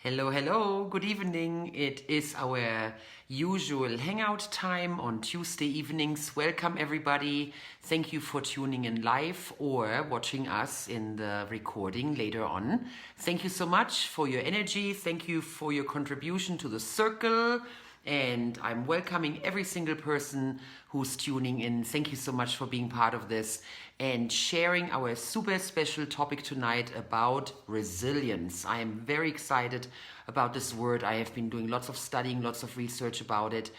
Hello, hello, good evening. It is our usual hangout time on Tuesday evenings. Welcome, everybody. Thank you for tuning in live or watching us in the recording later on. Thank you so much for your energy. Thank you for your contribution to the circle. And I'm welcoming every single person who's tuning in. Thank you so much for being part of this and sharing our super special topic tonight about resilience. I am very excited about this word. I have been doing lots of studying, lots of research about it,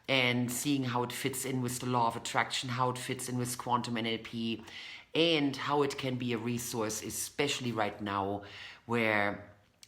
and seeing how it fits in with the law of attraction, how it fits in with quantum NLP, and how it can be a resource, especially right now where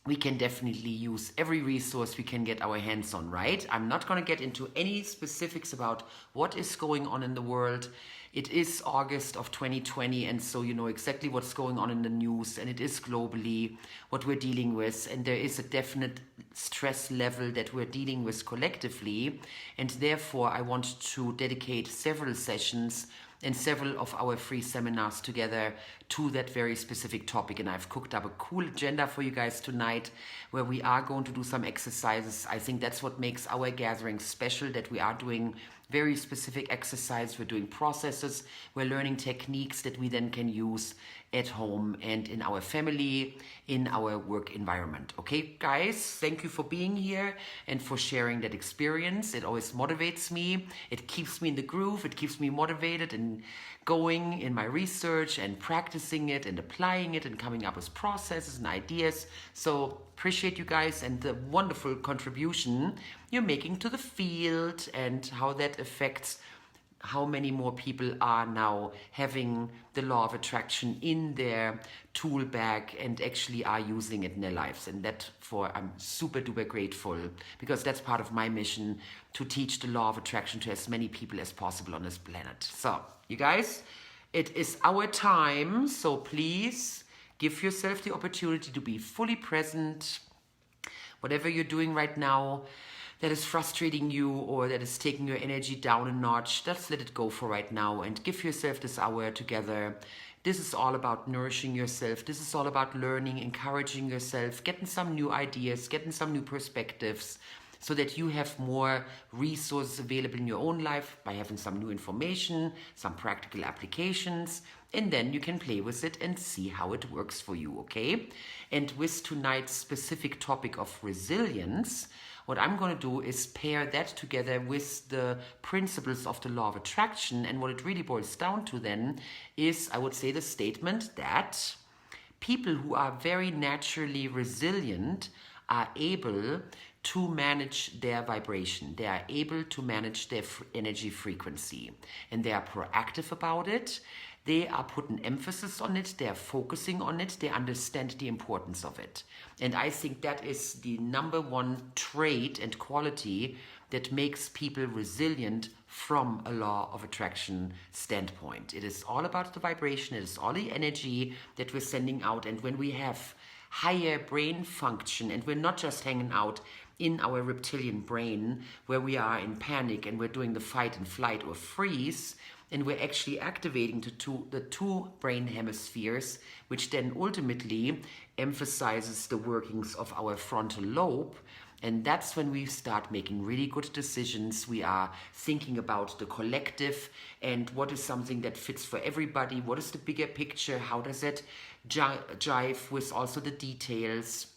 we can definitely use every resource we can get our hands on, right? I'm not going to get into any specifics about what is going on in the world. It is August of 2020, and so you know exactly what's going on in the news, and it is globally what we're dealing with, and there is a definite stress level that we're dealing with collectively, and therefore I want to dedicate several sessions and several of our free seminars together to that very specific topic. And I've cooked up a cool agenda for you guys tonight where we are going to do some exercises. I think that's what makes our gathering special, that we are doing very specific exercise. We're doing processes. We're learning techniques that we then can use at home and in our family, in our work environment. Okay, guys, thank you for being here and for sharing that experience. It always motivates me. It keeps me in the groove. It keeps me motivated and going in my research and practicing it and applying it and coming up with processes and ideas. So appreciate you guys and the wonderful contribution you're making to the field and how that affects how many more people are now having the law of attraction in their tool bag and actually are using it in their lives. And that for I'm super duper grateful, because that's part of my mission, to teach the law of attraction to as many people as possible on this planet. So you guys, it is our time, so please give yourself the opportunity to be fully present. Whatever you're doing right now that is frustrating you or that is taking your energy down a notch, just let it go for right now and give yourself this hour together. This is all about nourishing yourself. This is all about learning, encouraging yourself, getting some new ideas, getting some new perspectives, so that you have more resources available in your own life by having some new information, some practical applications, and then you can play with it and see how it works for you, okay? And with tonight's specific topic of resilience, what I'm going to do is pair that together with the principles of the law of attraction. And what it really boils down to then is, I would say, the statement that people who are very naturally resilient are able to manage their vibration. They are able to manage their energy frequency. And they are proactive about it. They are putting emphasis on it, they are focusing on it, they understand the importance of it. And I think that is the number one trait and quality that makes people resilient from a law of attraction standpoint. It is all about the vibration, it is all the energy that we're sending out. And when we have higher brain function and we're not just hanging out in our reptilian brain where we are in panic and we're doing the fight and flight or freeze, and we're actually activating the two brain hemispheres, which then ultimately emphasizes the workings of our frontal lobe. And that's when we start making really good decisions. We are thinking about the collective and what is something that fits for everybody. What is the bigger picture? How does it jive with also the details?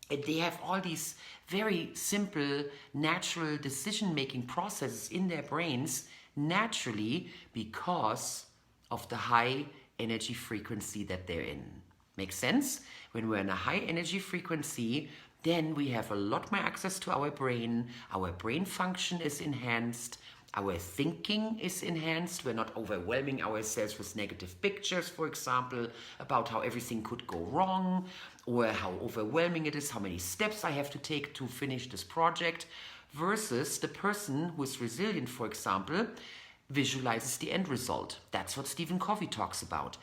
And they have all these very simple, natural decision-making processes in their brains naturally because of the high energy frequency that they're in. Makes sense? When we're in a high energy frequency, then we have a lot more access to our brain function is enhanced, our thinking is enhanced, we're not overwhelming ourselves with negative pictures, for example, about how everything could go wrong, or how overwhelming it is, how many steps I have to take to finish this project, versus the person who is resilient, for example, visualizes the end result. That's what Stephen Covey talks about.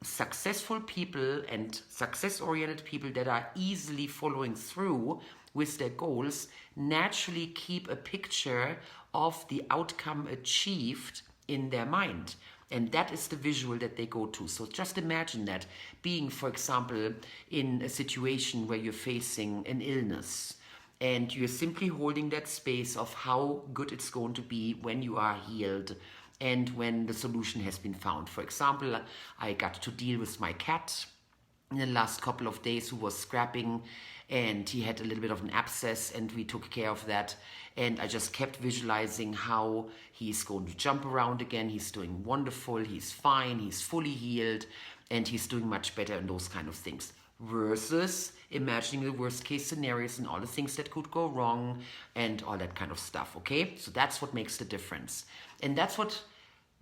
Successful people and success-oriented people that are easily following through with their goals naturally keep a picture of the outcome achieved in their mind. And that is the visual that they go to. So just imagine that being, for example, in a situation where you're facing an illness and you're simply holding that space of how good it's going to be when you are healed and when the solution has been found. For example, I got to deal with my cat in the last couple of days who was scrapping, and he had a little bit of an abscess, and we took care of that. And I just kept visualizing how he's going to jump around again. He's doing wonderful, he's fine, he's fully healed, and he's doing much better, and those kind of things. Versus imagining the worst case scenarios and all the things that could go wrong and all that kind of stuff, okay? So that's what makes the difference. And that's what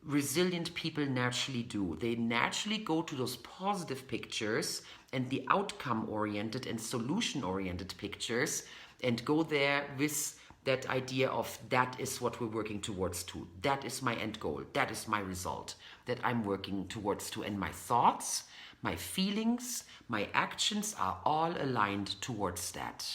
resilient people naturally do. They naturally go to those positive pictures and the outcome-oriented and solution-oriented pictures and go there with that idea of that is what we're working towards to. That is my end goal. That is my result that I'm working towards to. And my thoughts, my feelings, my actions are all aligned towards that.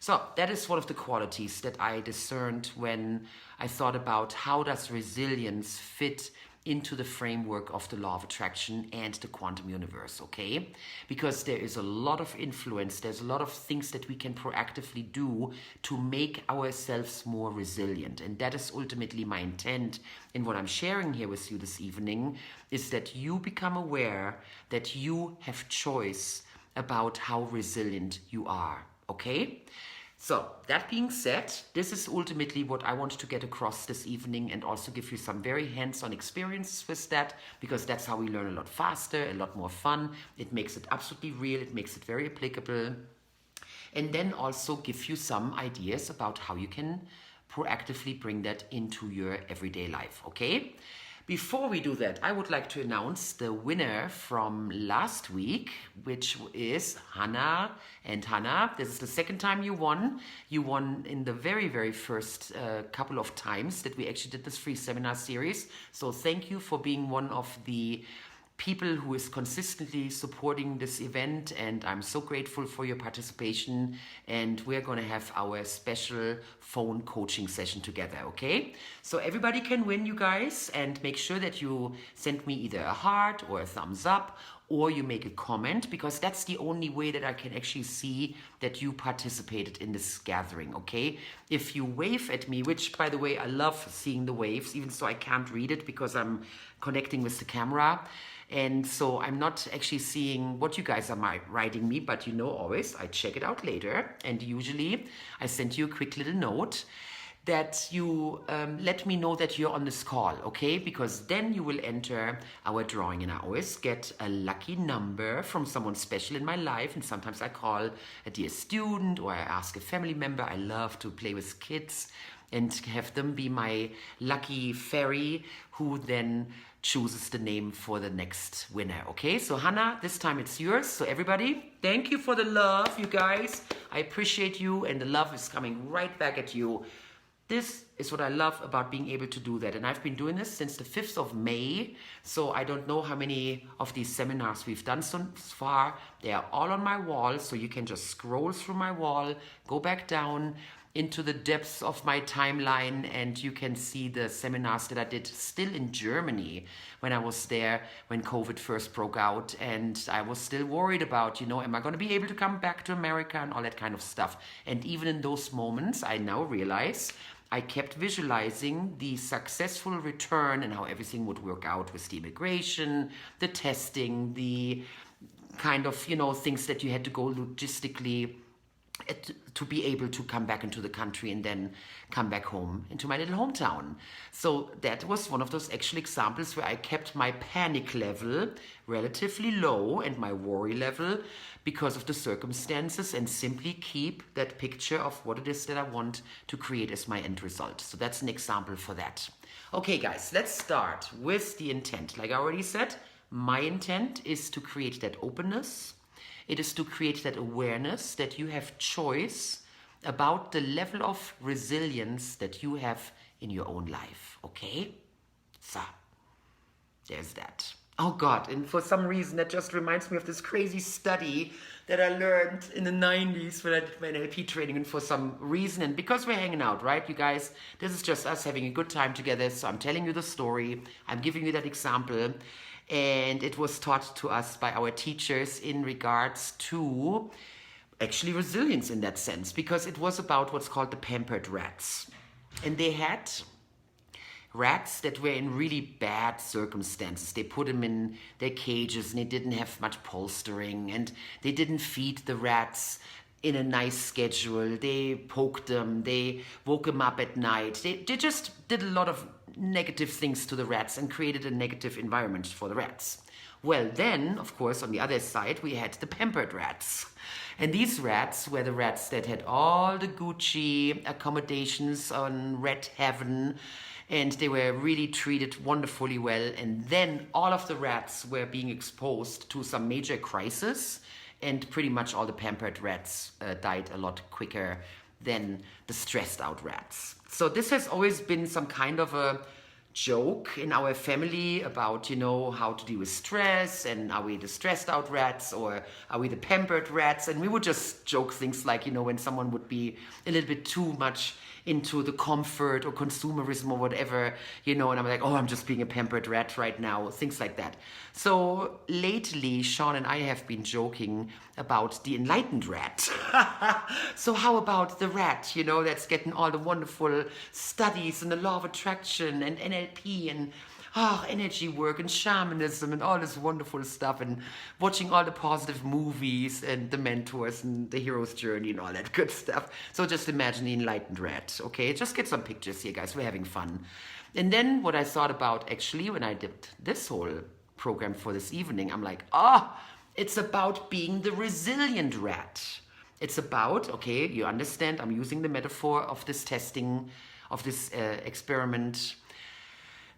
So that is one of the qualities that I discerned when I thought about how does resilience fit into the framework of the law of attraction and the quantum universe, okay? Because there is a lot of influence, there's a lot of things that we can proactively do to make ourselves more resilient. And that is ultimately my intent in what I'm sharing here with you this evening, is that you become aware that you have choice about how resilient you are, okay? So, that being said, this is ultimately what I want to get across this evening, and also give you some very hands-on experiences with that, because that's how we learn a lot faster, a lot more fun. It makes it absolutely real, it makes it very applicable, and then also give you some ideas about how you can proactively bring that into your everyday life, okay? Before we do that, I would like to announce the winner from last week, which is Hannah. And Hannah, this is the second time you won. You won in the very, very first couple of times that we actually did this free seminar series. So thank you for being one of the people who is consistently supporting this event, and I'm so grateful for your participation. And we're going to have our special phone coaching session together, okay? So everybody can win, you guys, and make sure that you send me either a heart or a thumbs up, or you make a comment, because that's the only way that I can actually see that you participated in this gathering, okay? If you wave at me, which, by the way, I love seeing the waves, even so I can't read it because I'm connecting with the camera. And so I'm not actually seeing what you guys are writing me, but you know, always I check it out later. And usually I send you a quick little note that you let me know that you're on this call, okay? Because then you will enter our drawing, and I always get a lucky number from someone special in my life. And sometimes I call a dear student, or I ask a family member. I love to play with kids and have them be my lucky fairy, who then chooses the name for the next winner, okay? So Hannah, this time it's yours. So everybody, thank you for the love, you guys. I appreciate you, and the love is coming right back at you. This is what I love about being able to do that. And I've been doing this since the 5th of May. So I don't know how many of these seminars we've done so far. They are all on my wall. So you can just scroll through my wall, go back down into the depths of my timeline, and you can see the seminars that I did still in Germany when I was there when COVID first broke out, and I was still worried about, you know, am I going to be able to come back to America and all that kind of stuff. And even in those moments, I now realize I kept visualizing the successful return and how everything would work out with the immigration, the testing, the kind of, you know, things that you had to go logistically to be able to come back into the country and then come back home into my little hometown. So that was one of those actual examples where I kept my panic level relatively low and my worry level because of the circumstances, and simply keep that picture of what it is that I want to create as my end result. So that's an example for that. Okay, guys, let's start with the intent. Like I already said, my intent is to create that openness. It is to create that awareness that you have choice about the level of resilience that you have in your own life, okay? So, there's that. Oh God, and for some reason that just reminds me of this crazy study that I learned in the 90s when I did my NLP training, and for some reason, and because we're hanging out, right, you guys, this is just us having a good time together, so I'm telling you the story, I'm giving you that example, and it was taught to us by our teachers in regards to actually resilience in that sense, because it was about what's called the pampered rats. And they had rats that were in really bad circumstances. They put them in their cages and they didn't have much polstering, and they didn't feed the rats in a nice schedule. They poked them, they woke them up at night. They just did a lot of negative things to the rats and created a negative environment for the rats. Well, then, of course, on the other side, we had the pampered rats. And these rats were the rats that had all the Gucci accommodations on Rat Heaven, and they were really treated wonderfully well. And then all of the rats were being exposed to some major crisis, and pretty much all the pampered rats died a lot quicker than the stressed out rats. So this has always been some kind of a joke in our family about, how to deal with stress, and are we the stressed out rats or are we the pampered rats? And we would just joke things like, when someone would be a little bit too much into the comfort or consumerism or whatever, and I'm like, oh, I'm just being a pampered rat right now, things like that. So lately, Sean and I have been joking about the enlightened rat. So how about the rat, that's getting all the wonderful studies and the law of attraction and NLP and energy work and shamanism and all this wonderful stuff, and watching all the positive movies and the mentors and the hero's journey and all that good stuff. So just imagine the enlightened rat, okay? Just get some pictures here, guys. We're having fun. And then what I thought about actually when I did this whole program for this evening, I'm like, it's about being the resilient rat. It's about, okay, you understand, I'm using the metaphor of this testing, of this experiment,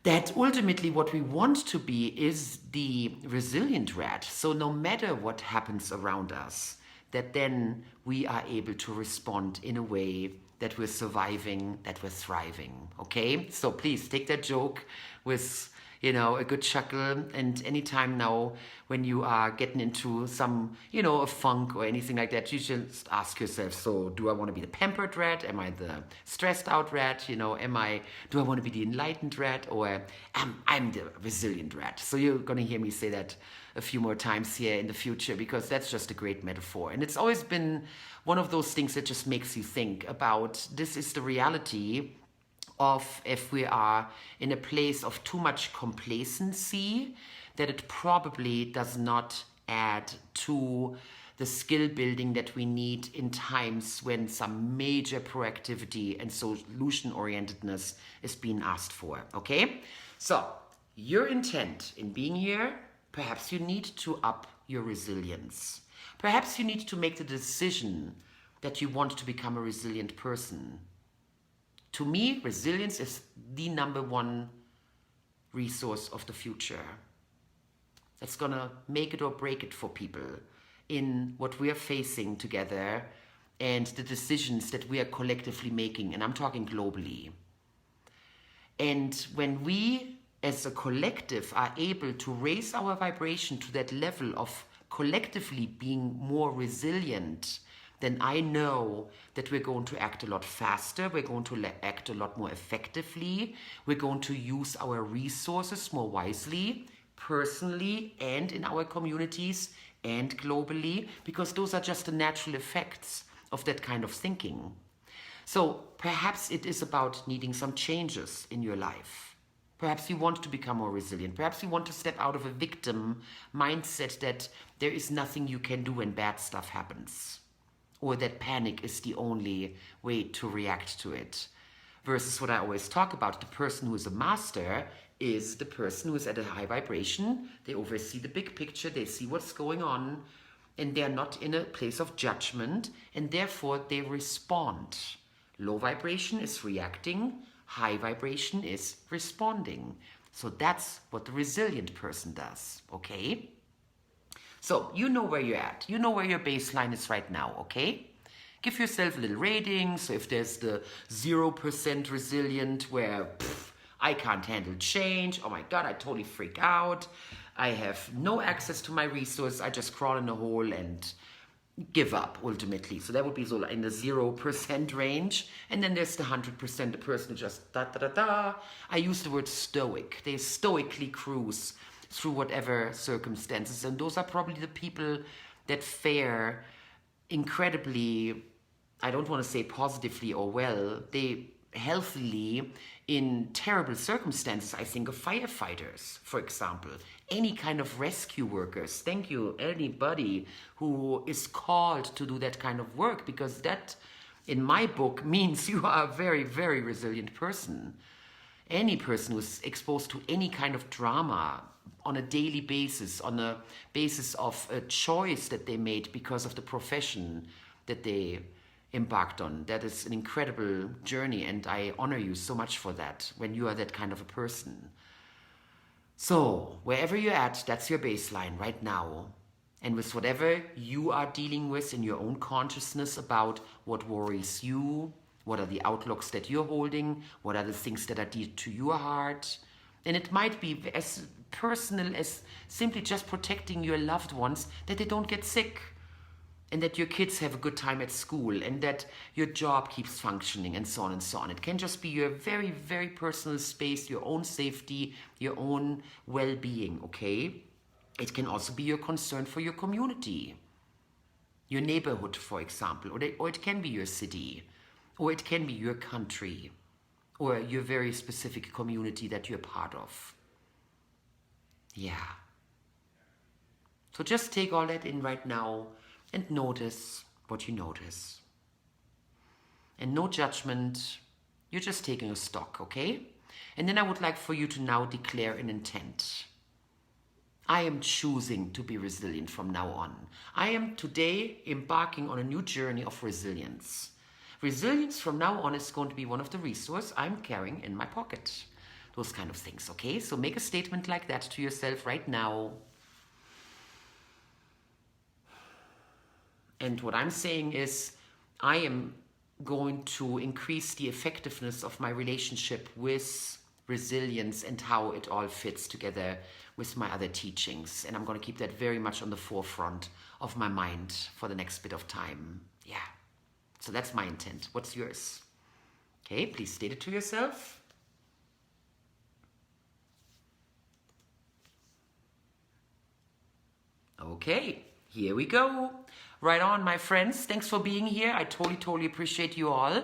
that ultimately what we want to be is the resilient rat. So no matter what happens around us, that then we are able to respond in a way that we're surviving, that we're thriving, okay? So please take that joke with, a good chuckle, and anytime now when you are getting into some, a funk or anything like that, you just ask yourself, so do I want to be the pampered rat? Am I the stressed out rat? Do I want to be the enlightened rat, or I'm the resilient rat? So you're going to hear me say that a few more times here in the future, because that's just a great metaphor. And it's always been one of those things that just makes you think about, this is the reality of if we are in a place of too much complacency, that it probably does not add to the skill building that we need in times when some major proactivity and solution orientedness is being asked for, okay? So your intent in being here, perhaps you need to up your resilience. Perhaps you need to make the decision that you want to become a resilient person. To me, resilience is the number one resource of the future. That's gonna make it or break it for people in what we are facing together and the decisions that we are collectively making, and I'm talking globally. And when we as a collective are able to raise our vibration to that level of collectively being more resilient, then I know that we're going to act a lot faster, we're going to act a lot more effectively, we're going to use our resources more wisely, personally and in our communities and globally, because those are just the natural effects of that kind of thinking. So perhaps it is about needing some changes in your life. Perhaps you want to become more resilient. Perhaps you want to step out of a victim mindset that there is nothing you can do when bad stuff happens, or that panic is the only way to react to it. Versus what I always talk about, the person who is a master is the person who is at a high vibration. They oversee the big picture, they see what's going on, and they're not in a place of judgment, and therefore they respond. Low vibration is reacting, high vibration is responding. So that's what the resilient person does, okay? So you know where you're at. You know where your baseline is right now, okay? Give yourself a little rating. So if there's the 0% resilient where I can't handle change, oh my God, I totally freak out. I have no access to my resource. I just crawl in a hole and give up ultimately. So that would be so in the 0% range. And then there's the 100%, the person who just da da da da. I use the word stoic. They stoically cruise through whatever circumstances. And those are probably the people that fare incredibly, I don't want to say positively or well, they healthily in terrible circumstances. I think of firefighters, for example, any kind of rescue workers. Thank you, anybody who is called to do that kind of work, because that, in my book, means you are a very, very resilient person. Any person who's exposed to any kind of drama on a daily basis, on a basis of a choice that they made because of the profession that they embarked on. That is an incredible journey, and I honor you so much for that when you are that kind of a person. So, wherever you're at, that's your baseline right now. And with whatever you are dealing with in your own consciousness about what worries you, what are the outlooks that you're holding, what are the things that are dear to your heart. And it might be as personal as simply just protecting your loved ones, that they don't get sick, and that your kids have a good time at school, and that your job keeps functioning, and so on and so on. It can just be your very, very personal space, your own safety, your own well-being, okay? It can also be your concern for your community, your neighborhood, for example, or it can be your city, or it can be your country, or your very specific community that you're part of. Yeah. So just take all that in right now and notice what you notice. And no judgment, you're just taking a stock, okay? And then I would like for you to now declare an intent. I am choosing to be resilient from now on. I am today embarking on a new journey of resilience. Resilience from now on is going to be one of the resources I'm carrying in my pocket. Those kind of things, okay? So make a statement like that to yourself right now. And what I'm saying is, I am going to increase the effectiveness of my relationship with resilience and how it all fits together with my other teachings. And I'm going to keep that very much on the forefront of my mind for the next bit of time. Yeah. So that's my intent. What's yours? Okay, please state it to yourself. Okay, here we go. Right on, my friends. Thanks for being here. I totally appreciate you all.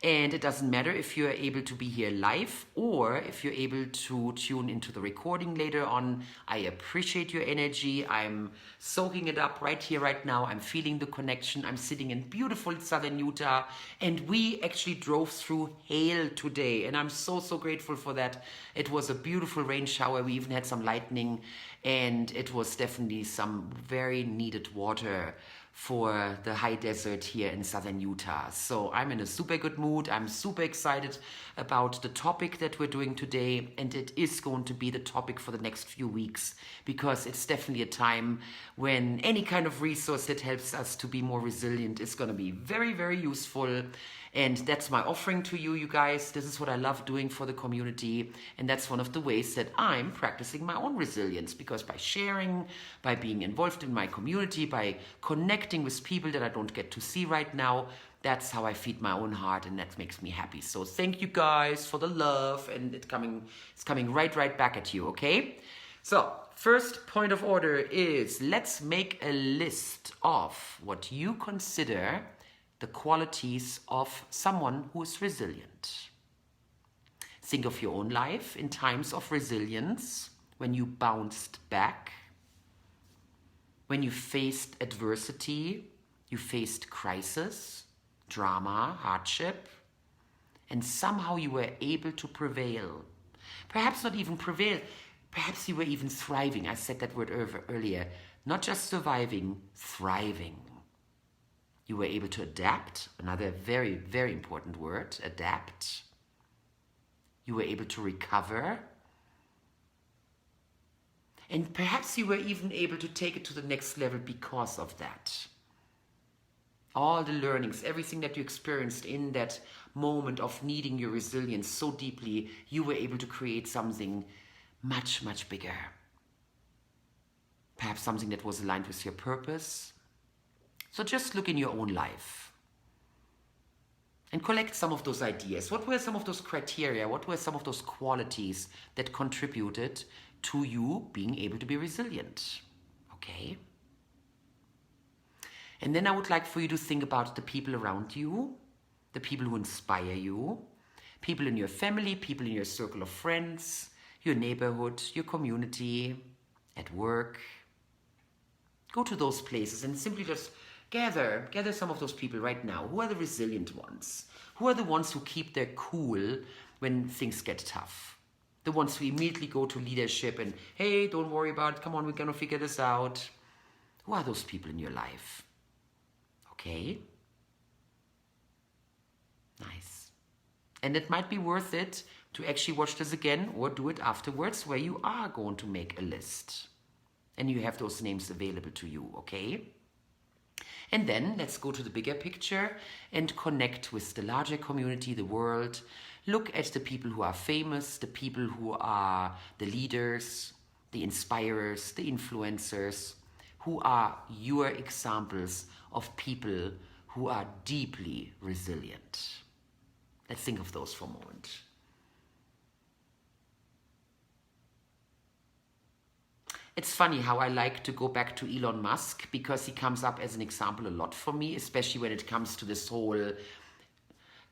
And it doesn't matter if you're able to be here live or if you're able to tune into the recording later on. I appreciate your energy. I'm soaking it up right here, right now. I'm feeling the connection. I'm sitting in beautiful southern Utah, and we actually drove through hail today, and I'm so grateful for that. It was a beautiful rain shower. We even had some lightning, and it was definitely some very needed water for the high desert here in southern Utah. So I'm in a super good mood. I'm super excited about the topic that we're doing today, and it is going to be the topic for the next few weeks, because it's definitely a time when any kind of resource that helps us to be more resilient is going to be very useful. And that's my offering to you, you guys. This is what I love doing for the community. And that's one of the ways that I'm practicing my own resilience, because by sharing, by being involved in my community, by connecting with people that I don't get to see right now, that's how I feed my own heart, and that makes me happy. So thank you guys for the love, and it's coming right back at you, okay? So first point of order is, let's make a list of what you consider the qualities of someone who is resilient. Think of your own life in times of resilience, when you bounced back, when you faced adversity, you faced crisis, drama, hardship, and somehow you were able to prevail. Perhaps not even prevail, perhaps you were even thriving. I said that word earlier. Not just surviving, thriving. You were able to adapt, another very important word, adapt. You were able to recover. And perhaps you were even able to take it to the next level because of that. All the learnings, everything that you experienced in that moment of needing your resilience so deeply, you were able to create something much bigger. perhaps something that was aligned with your purpose. So just look in your own life and collect some of those ideas. What were some of those criteria? What were some of those qualities that contributed to you being able to be resilient? Okay? And then I would like for you to think about the people around you, the people who inspire you, people in your family, people in your circle of friends, your neighborhood, your community, at work. Go to those places and simply just gather some of those people right now. Who are the resilient ones? Who are the ones who keep their cool when things get tough? The ones who immediately go to leadership and, hey, don't worry about it, come on, we're gonna figure this out. Who are those people in your life? Okay? Nice. And it might be worth it to actually watch this again or do it afterwards, where you are going to make a list. And you have those names available to you, okay? And then let's go to the bigger picture and connect with the larger community, the world. Look at the people who are famous, the people who are the leaders, the inspirers, the influencers, who are your examples of people who are deeply resilient. Let's think of those for a moment. It's funny how I like to go back to Elon Musk, because he comes up as an example a lot for me, especially when it comes to this whole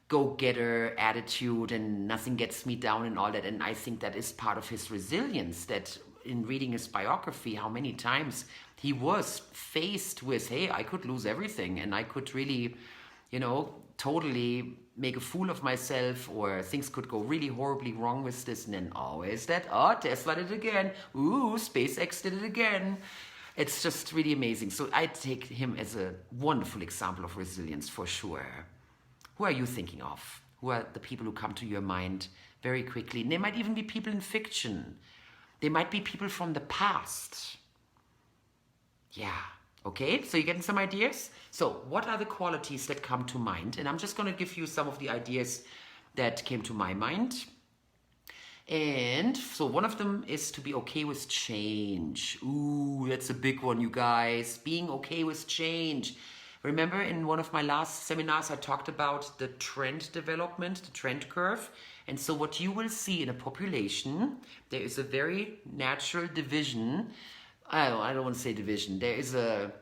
go-getter attitude and nothing gets me down and all that. And I think that is part of his resilience, that in reading his biography, how many times he was faced with, hey, I could lose everything and I could really, totally make a fool of myself, or things could go really horribly wrong with this, and then always that, Tesla did it again, SpaceX did it again. It's just really amazing. So I take him as a wonderful example of resilience for sure. Who are you thinking of? Who are the people who come to your mind very quickly? And they might even be people in fiction. They might be people from the past. Yeah. Okay, so you're getting some ideas? So what are the qualities that come to mind? And I'm just going to give you some of the ideas that came to my mind. And so one of them is to be okay with change. Ooh, that's a big one, you guys. Being okay with change. Remember in one of my last seminars, I talked about the trend development, the trend curve. And so what you will see in a population, there is a very natural division. I don't want to say division. There is a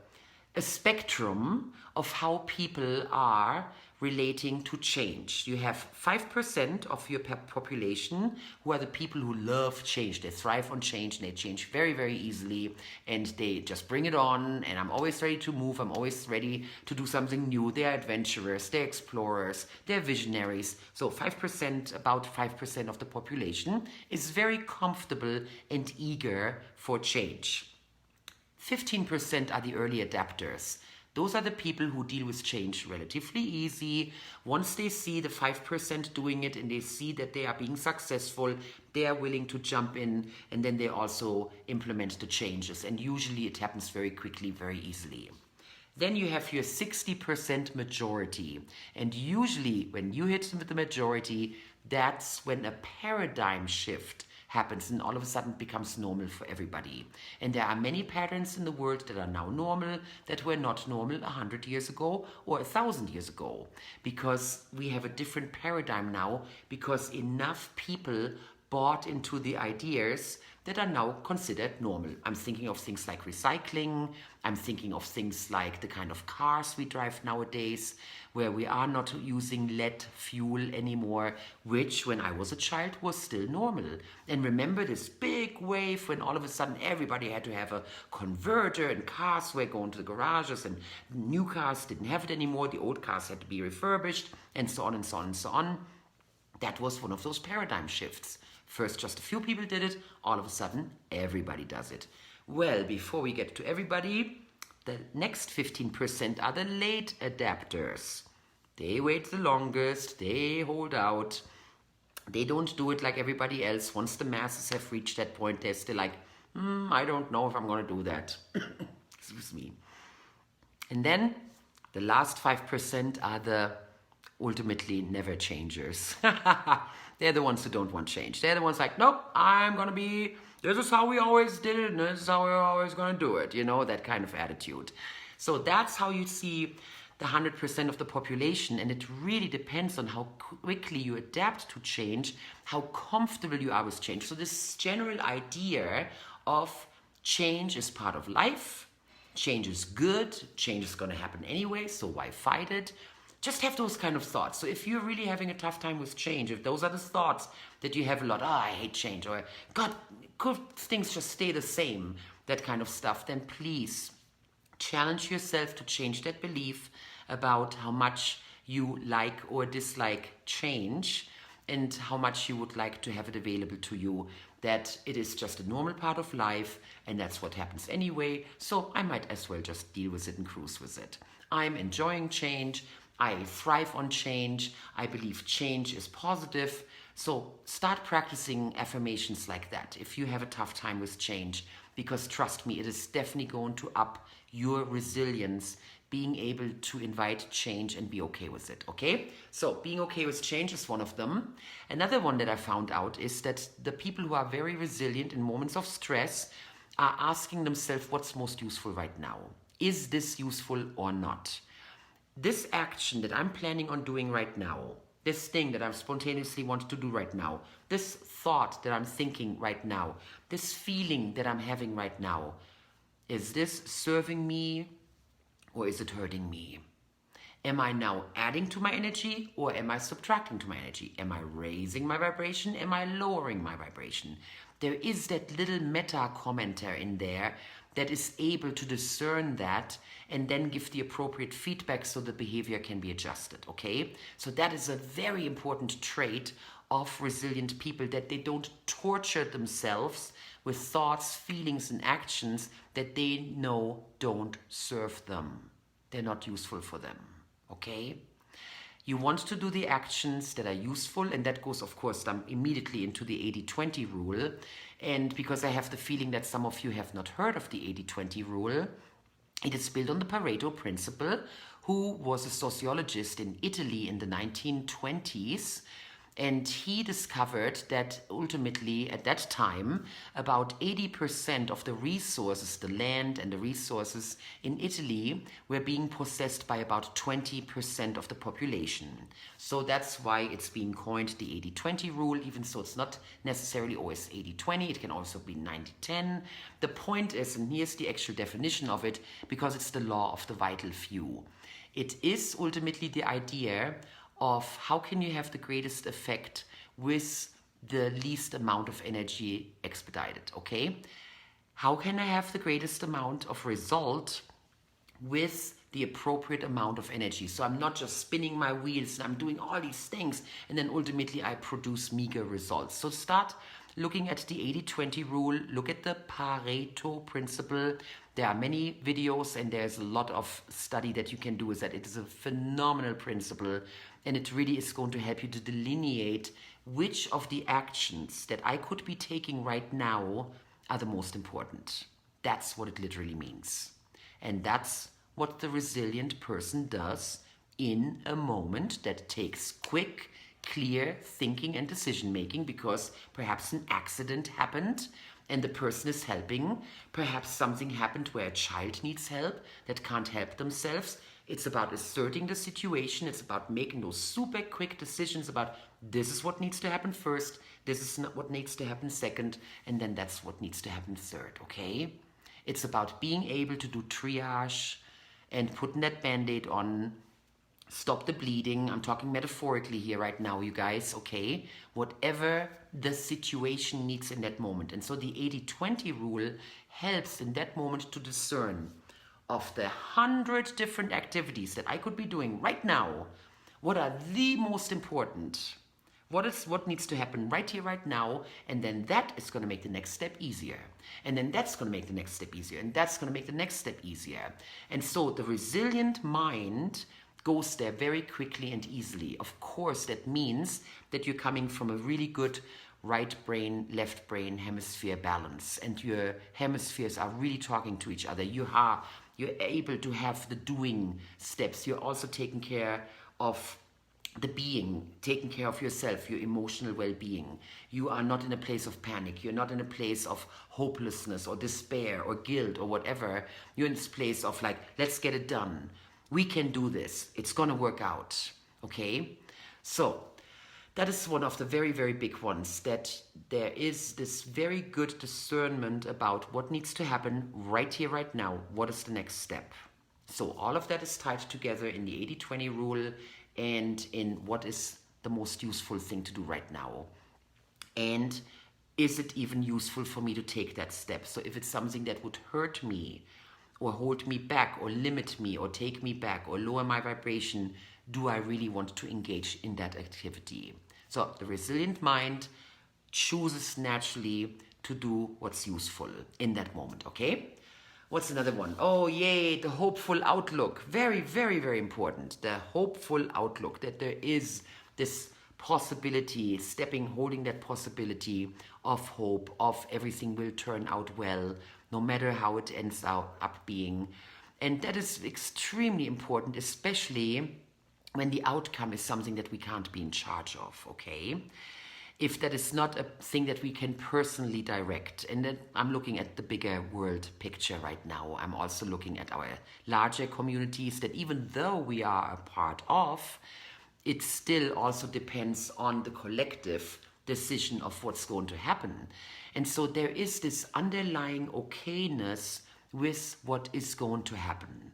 spectrum of how people are relating to change. You have 5% of your population who are the people who love change. They thrive on change and they change very, very easily, and they just bring it on, and I'm always ready to move. I'm always ready to do something new. They're adventurers, they're explorers, they're visionaries. So 5%, about 5% of the population is very comfortable and eager for change. 15% are the early adapters. Those are the people who deal with change relatively easy. Once they see the 5% doing it and they see that they are being successful, they are willing to jump in, and then they also implement the changes. And usually it happens very quickly, very easily. Then you have your 60% majority. And usually when you hit the majority, that's when a paradigm shift happens and all of a sudden becomes normal for everybody. And there are many patterns in the world that are now normal that were not normal 100 years ago or 1,000 years ago, because we have a different paradigm now, because enough people bought into the ideas that are now considered normal. I'm thinking of things like recycling. I'm thinking of things like the kind of cars we drive nowadays, where we are not using lead fuel anymore, which when I was a child was still normal. And remember this big wave when all of a sudden everybody had to have a converter and cars were going to the garages and new cars didn't have it anymore. The old cars had to be refurbished and so on and so on and so on. That was one of those paradigm shifts. First, just a few people did it. All of a sudden, everybody does it. Well, before we get to everybody, the next 15% are the late adapters. They wait the longest. They hold out. They don't do it like everybody else. Once the masses have reached that point, they're still like, I don't know if I'm going to do that. Excuse me. And then the last 5% are the ultimately never changers. They're the ones who don't want change. They're the ones like, nope, I'm going to be this is how we always did it, and this is how we're always going to do it, that kind of attitude. So that's how you see the 100% of the population, and it really depends on how quickly you adapt to change, how comfortable you are with change. So this general idea of change is part of life, change is good, change is going to happen anyway, so why fight it? Just have those kind of thoughts. So if you're really having a tough time with change, if those are the thoughts that you have a lot, I hate change, or God, could things just stay the same, that kind of stuff, then please challenge yourself to change that belief about how much you like or dislike change, and how much you would like to have it available to you, that it is just a normal part of life, and that's what happens anyway, so I might as well just deal with it and cruise with it. I'm enjoying change, I thrive on change, I believe change is positive, so start practicing affirmations like that if you have a tough time with change, because trust me, it is definitely going to up your resilience, being able to invite change and be okay with it, okay? So being okay with change is one of them. Another one that I found out is that the people who are very resilient in moments of stress are asking themselves what's most useful right now. Is this useful or not? This action that I'm planning on doing right now, this thing that I spontaneously want to do right now, this thought that I'm thinking right now, this feeling that I'm having right now, is this serving me or is it hurting me? Am I now adding to my energy or am I subtracting to my energy? Am I raising my vibration? Am I lowering my vibration? There is that little meta commenter in there that is able to discern that and then give the appropriate feedback so the behavior can be adjusted, okay? So that is a very important trait of resilient people, that they don't torture themselves with thoughts, feelings, and actions that they know don't serve them. They're not useful for them, okay? You want to do the actions that are useful, and that goes, of course, immediately into the 80-20 rule. And because I have the feeling that some of you have not heard of the 80-20 rule, it is built on the Pareto principle, who was a sociologist in Italy in the 1920s. And he discovered that ultimately at that time, about 80% of the resources, the land and the resources in Italy, were being possessed by about 20% of the population. So that's why it's being coined the 80-20 rule, even so it's not necessarily always 80-20, it can also be 90-10. The point is, and here's the actual definition of it, because it's the law of the vital few. It is ultimately the idea of how can you have the greatest effect with the least amount of energy expedited, okay? How can I have the greatest amount of result with the appropriate amount of energy? So I'm not just spinning my wheels and I'm doing all these things and then ultimately I produce meager results. So start looking at the 80-20 rule, look at the Pareto principle. There are many videos and there's a lot of study that you can do with that. It is a phenomenal principle, and it really is going to help you to delineate which of the actions that I could be taking right now are the most important. That's what it literally means. And that's what the resilient person does in a moment that takes quick, clear thinking and decision making, because perhaps an accident happened and the person is helping. Perhaps something happened where a child needs help that can't help themselves. It's about asserting the situation. It's about making those super quick decisions about this is what needs to happen first, this is not what needs to happen second, and then that's what needs to happen third, okay? It's about being able to do triage and putting that band-aid on, stop the bleeding. I'm talking metaphorically here right now, you guys, okay? Whatever the situation needs in that moment. And so the 80-20 rule helps in that moment to discern of the 100 different activities that I could be doing right now, what are the most important? What needs to happen right here, right now? And then that is going to make the next step easier. And then that's going to make the next step easier. And that's going to make the next step easier. And so the resilient mind goes there very quickly and easily. Of course, that means that you're coming from a really good right brain, left brain hemisphere balance. And your hemispheres are really talking to each other. You're able to have the doing steps. You're also taking care of the being, taking care of yourself, your emotional well-being. You are not in a place of panic. You're not in a place of hopelessness or despair or guilt or whatever. You're in this place of like, let's get it done. We can do this. It's going to work out. Okay? So that is one of the very, very big ones, that there is this very good discernment about what needs to happen right here, right now. What is the next step? So all of that is tied together in the 80-20 rule and in what is the most useful thing to do right now. And is it even useful for me to take that step? So if it's something that would hurt me or hold me back or limit me or take me back or lower my vibration, do I really want to engage in that activity? So the resilient mind chooses naturally to do what's useful in that moment, okay? What's another one? Oh, yay, the hopeful outlook. Very, very, very important. The hopeful outlook, that there is this possibility, holding that possibility of hope, of everything will turn out well, no matter how it ends up being. And that is extremely important, especially when the outcome is something that we can't be in charge of, okay? If that is not a thing that we can personally direct, and then I'm looking at the bigger world picture right now. I'm also looking at our larger communities that even though we are a part of, it still also depends on the collective decision of what's going to happen. And so there is this underlying okayness with what is going to happen.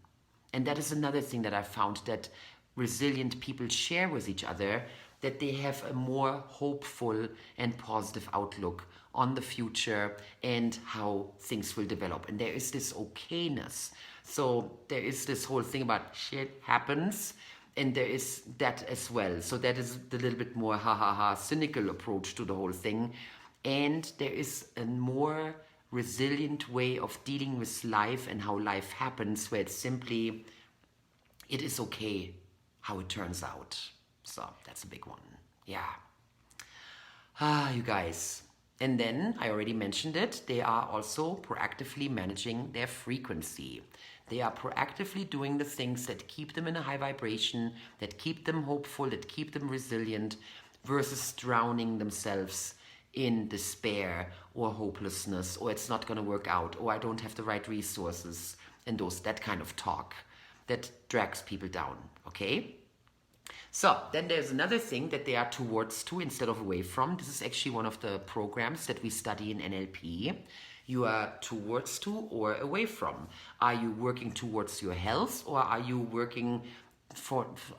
And that is another thing that I found that resilient people share with each other, that they have a more hopeful and positive outlook on the future and how things will develop. And there is this okayness. So there is this whole thing about shit happens, and there is that as well. So that is the little bit more cynical approach to the whole thing. And there is a more resilient way of dealing with life and how life happens, where it's simply, it is okay how it turns out. So that's a big one. Yeah. You guys. And then, I already mentioned it, they are also proactively managing their frequency. They are proactively doing the things that keep them in a high vibration, that keep them hopeful, that keep them resilient, versus drowning themselves in despair or hopelessness, or it's not going to work out, or I don't have the right resources, and that kind of talk that drags people down, okay? So then there's another thing that they are towards to instead of away from. This is actually one of the programs that we study in NLP. You are towards to or away from. Are you working towards your health, or are you working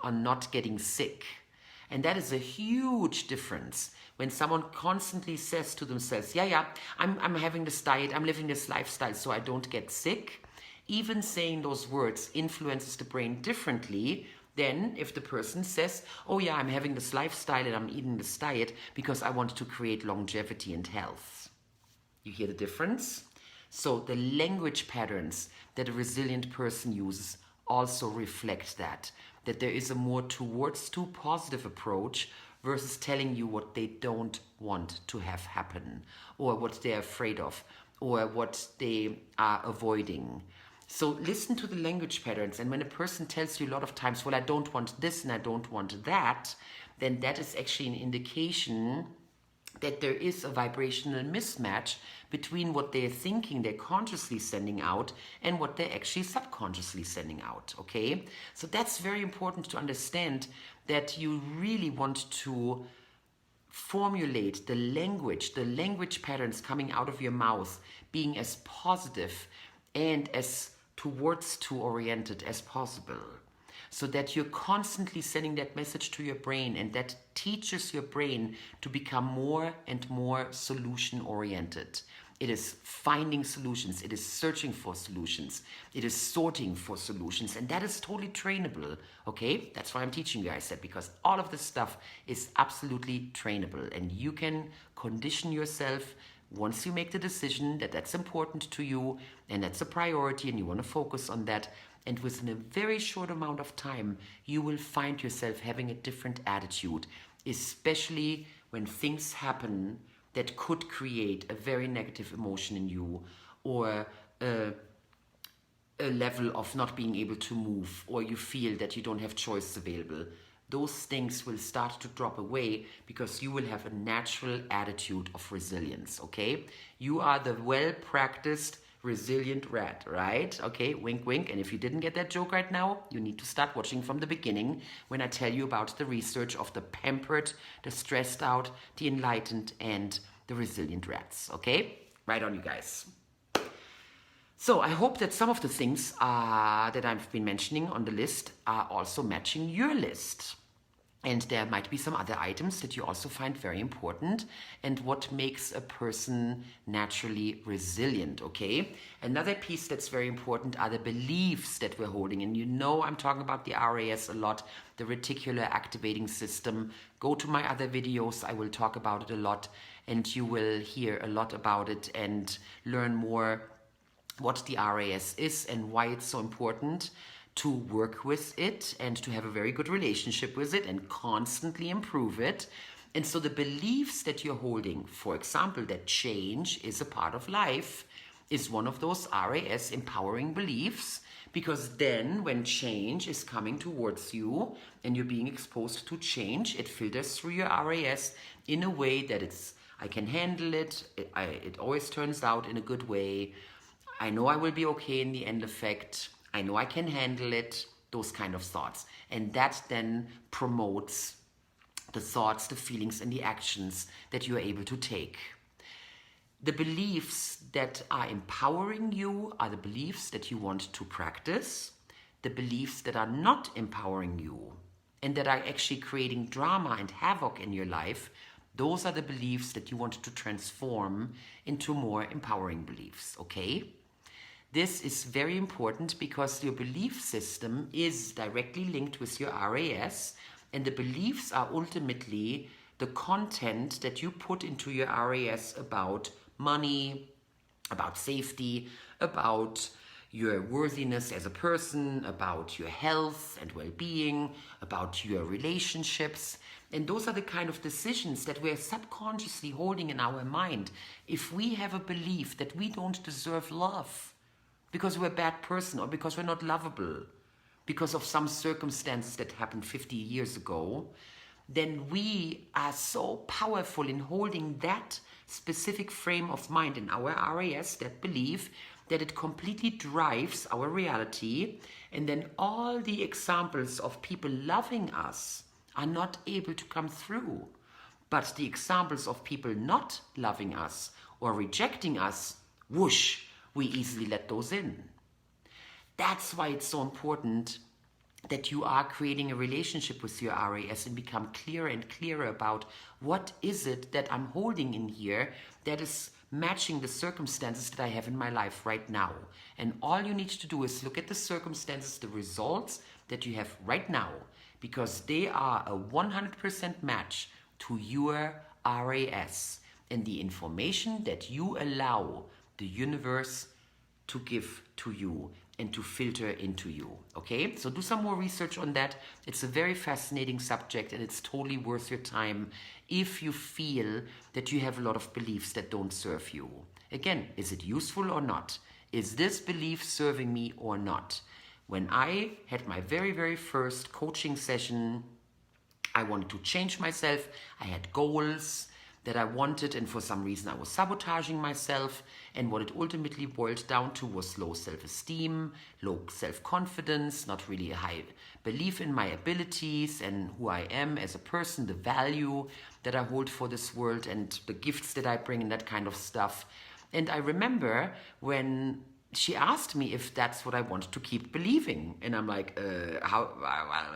on not getting sick? And that is a huge difference. When someone constantly says to themselves, I'm having this diet, I'm living this lifestyle so I don't get sick. Even saying those words influences the brain differently than if the person says, I'm having this lifestyle and I'm eating this diet because I want to create longevity and health. You hear the difference? So the language patterns that a resilient person uses also reflect that there is a more towards to positive approach versus telling you what they don't want to have happen, or what they're afraid of, or what they are avoiding. So listen to the language patterns, and when a person tells you a lot of times, I don't want this and I don't want that, then that is actually an indication that there is a vibrational mismatch between what they're thinking they're consciously sending out and what they're actually subconsciously sending out, okay? So that's very important to understand, that you really want to formulate the language patterns coming out of your mouth being as positive and as towards to oriented as possible, so that you're constantly sending that message to your brain, and that teaches your brain to become more and more solution oriented. It is finding solutions, it is searching for solutions, it is sorting for solutions, and that is totally trainable, okay? That's why I'm teaching you, I said, because all of this stuff is absolutely trainable, and you can condition yourself once you make the decision that that's important to you and that's a priority and you want to focus on that. And within a very short amount of time, you will find yourself having a different attitude, especially when things happen that could create a very negative emotion in you, or a level of not being able to move, or you feel that you don't have choices available. those things will start to drop away because you will have a natural attitude of resilience, okay? You are the well-practiced resilient rat, right? Okay, wink, wink. And if you didn't get that joke right now, you need to start watching from the beginning when I tell you about the research of the pampered, the stressed out, the enlightened, and the resilient rats, okay? Right on, you guys. So I hope that some of the things that I've been mentioning on the list are also matching your list. And there might be some other items that you also find very important and what makes a person naturally resilient, okay? Another piece that's very important are the beliefs that we're holding. And you know I'm talking about the RAS a lot, the reticular activating system. Go to my other videos, I will talk about it a lot, and you will hear a lot about it and learn more what the RAS is and why it's so important to work with it and to have a very good relationship with it and constantly improve it. And so the beliefs that you're holding, for example, that change is a part of life, is one of those RAS empowering beliefs, because then when change is coming towards you and you're being exposed to change, it filters through your RAS in a way that I can handle it, it always turns out in a good way, I know I will be okay in the end effect, I know I can handle it, those kind of thoughts. And that then promotes the thoughts, the feelings, and the actions that you are able to take. The beliefs that are empowering you are the beliefs that you want to practice. The beliefs that are not empowering you and that are actually creating drama and havoc in your life, those are the beliefs that you want to transform into more empowering beliefs, okay? This is very important because your belief system is directly linked with your RAS, and the beliefs are ultimately the content that you put into your RAS about money, about safety, about your worthiness as a person, about your health and well-being, about your relationships. And those are the kind of decisions that we're subconsciously holding in our mind. If we have a belief that we don't deserve love, because we're a bad person or because we're not lovable, because of some circumstances that happened 50 years ago, then we are so powerful in holding that specific frame of mind in our RAS, that belief, that it completely drives our reality. And then all the examples of people loving us are not able to come through. But the examples of people not loving us or rejecting us, whoosh, we easily let those in. That's why it's so important that you are creating a relationship with your RAS and become clearer and clearer about what is it that I'm holding in here that is matching the circumstances that I have in my life right now. And all you need to do is look at the circumstances, the results that you have right now, because they are a 100% match to your RAS and the information that you allow the universe to give to you and to filter into you, okay? So do some more research on that. It's a very fascinating subject and it's totally worth your time if you feel that you have a lot of beliefs that don't serve you. Again, is it useful or not? Is this belief serving me or not? When I had my very, very first coaching session, I wanted to change myself. I had goals that I wanted, and for some reason I was sabotaging myself, and what it ultimately boiled down to was low self-esteem, low self-confidence, not really a high belief in my abilities and who I am as a person, the value that I hold for this world and the gifts that I bring and that kind of stuff. And I remember when she asked me if that's what I want to keep believing. And I'm like, well,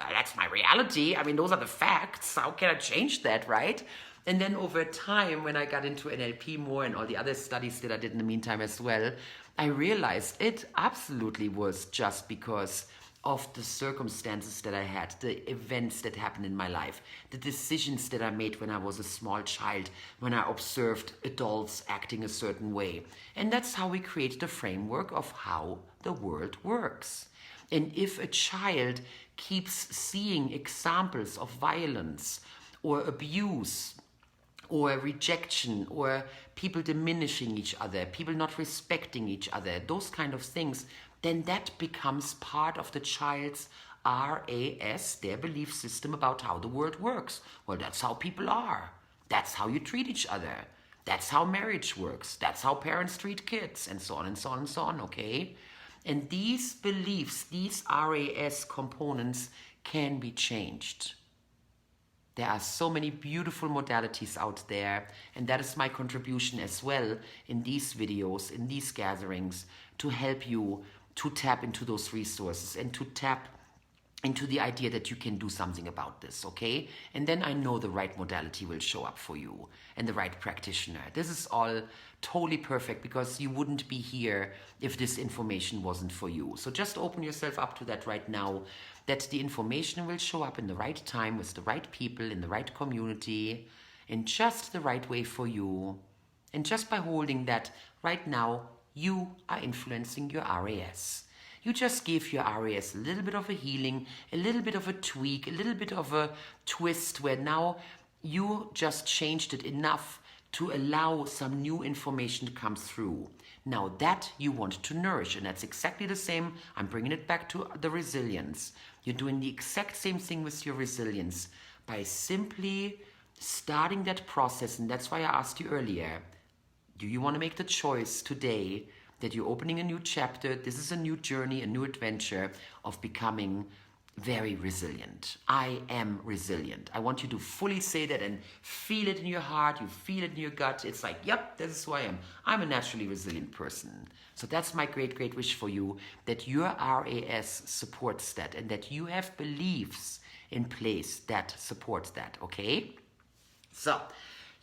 that's my reality. I mean, those are the facts. How can I change that, right? And then over time, when I got into NLP more and all the other studies that I did in the meantime as well, I realized it absolutely was just because of the circumstances that I had, the events that happened in my life, the decisions that I made when I was a small child, when I observed adults acting a certain way. And that's how we create the framework of how the world works. And if a child keeps seeing examples of violence or abuse or rejection or people diminishing each other, people not respecting each other, those kind of things, then that becomes part of the child's RAS, their belief system about how the world works. Well, that's how people are. That's how you treat each other. That's how marriage works. That's how parents treat kids, and so on and so on and so on, okay? And these beliefs, these RAS components can be changed. There are so many beautiful modalities out there, and that is my contribution as well in these videos, in these gatherings, to help you to tap into those resources and to tap into the idea that you can do something about this, okay? And then I know the right modality will show up for you and the right practitioner. This is all totally perfect because you wouldn't be here if this information wasn't for you. So just open yourself up to that right now, that the information will show up in the right time with the right people in the right community in just the right way for you. And just by holding that right now, you are influencing your RAS. You just give your RAS a little bit of a healing, a little bit of a tweak, a little bit of a twist where now you just changed it enough to allow some new information to come through. Now that you want to nourish, and that's exactly the same. I'm bringing it back to the resilience. You're doing the exact same thing with your resilience by simply starting that process. And that's why I asked you earlier, do you want to make the choice today that you're opening a new chapter? This is a new journey, a new adventure of becoming very resilient. I am resilient. I want you to fully say that and feel it in your heart. You feel it in your gut. It's like, yep, this is who I am. I'm a naturally resilient person. So that's my great, great wish for you, that your RAS supports that and that you have beliefs in place that support that, okay? So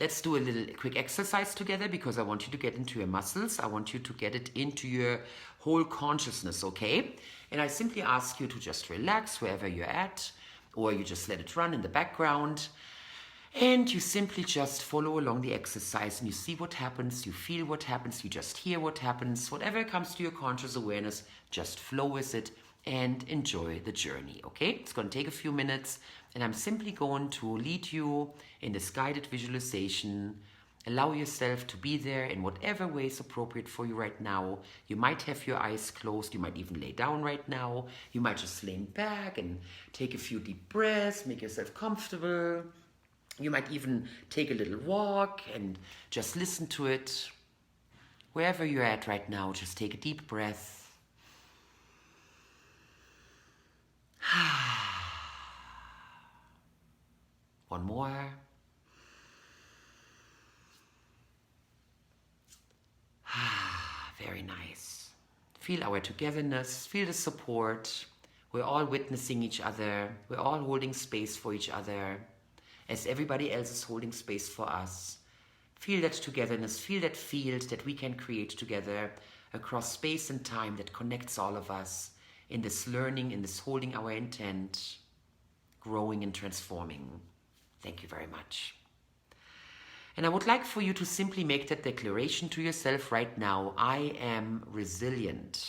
let's do a little quick exercise together because I want you to get into your muscles. I want you to get it into your whole consciousness, okay? And I simply ask you to just relax wherever you're at, or you just let it run in the background. And you simply just follow along the exercise and you see what happens, you feel what happens, you just hear what happens. Whatever comes to your conscious awareness, just flow with it and enjoy the journey, okay? It's going to take a few minutes, and I'm simply going to lead you in this guided visualization. Allow yourself to be there in whatever way is appropriate for you right now. You might have your eyes closed. You might even lay down right now. You might just lean back and take a few deep breaths, make yourself comfortable. You might even take a little walk and just listen to it. Wherever you're at right now, just take a deep breath. One more. Very nice. Feel our togetherness, feel the support. We're all witnessing each other. We're all holding space for each other as everybody else is holding space for us. Feel that togetherness, feel that field that we can create together across space and time that connects all of us in this learning, in this holding our intent, growing and transforming. Thank you very much. And I would like for you to simply make that declaration to yourself right now. I am resilient.